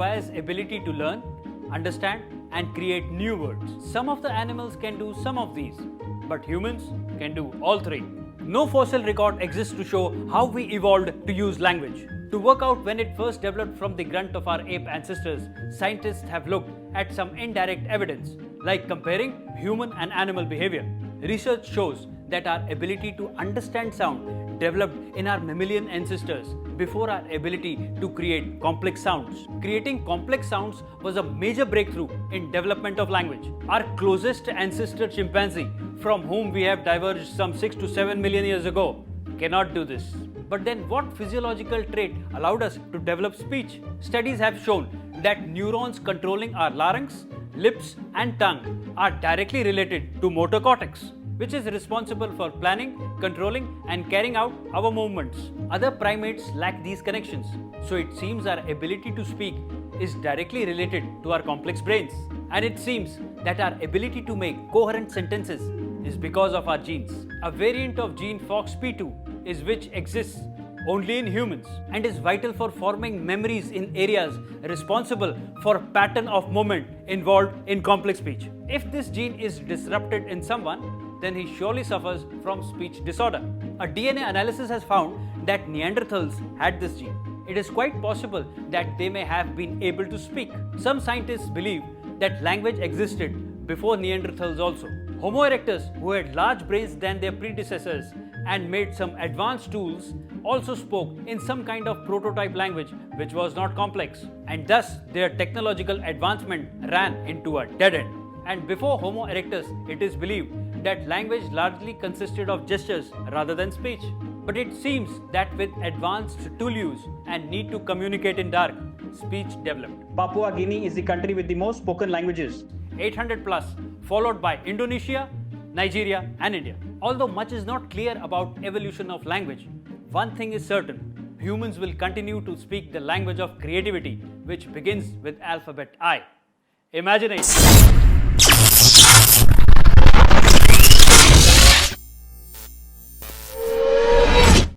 requires ability to learn, understand, and create new words. Some of the animals can do some of these, but humans can do all three. No fossil record exists to show how we evolved to use language. To work out when it first developed from the grunt of our ape ancestors, scientists have looked at some indirect evidence, like comparing human and animal behavior. Research shows that our ability to understand sound developed in our mammalian ancestors before our ability to create complex sounds. Creating complex sounds was a major breakthrough in development of language. Our closest ancestor chimpanzee, from whom we have diverged some 6 to 7 million years ago, cannot do this. But then what physiological trait allowed us to develop speech? Studies have shown that neurons controlling our larynx, lips and tongue are directly related to motor cortex, which is responsible for planning, controlling and carrying out our movements. Other primates lack these connections, so it seems our ability to speak is directly related to our complex brains. And it seems that our ability to make coherent sentences is because of our genes. A variant of gene FOXP2 is which exists only in humans and is vital for forming memories in areas responsible for pattern of movement involved in complex speech. If this gene is disrupted in someone, then he surely suffers from speech disorder. A DNA analysis has found that Neanderthals had this gene. It is quite possible that they may have been able to speak. Some scientists believe that language existed before Neanderthals also. Homo erectus, who had large brains than their predecessors and made some advanced tools, also spoke in some kind of prototype language which was not complex, and thus their technological advancement ran into a dead end. And before Homo erectus, it is believed that language largely consisted of gestures rather than speech. But it seems that with advanced tool use and need to communicate in dark, speech developed. Papua Guinea is the country with the most spoken languages, 800 plus, followed by Indonesia, Nigeria and India. Although much is not clear about evolution of language, one thing is certain: humans will continue to speak the language of creativity, which begins with alphabet I. Imagination.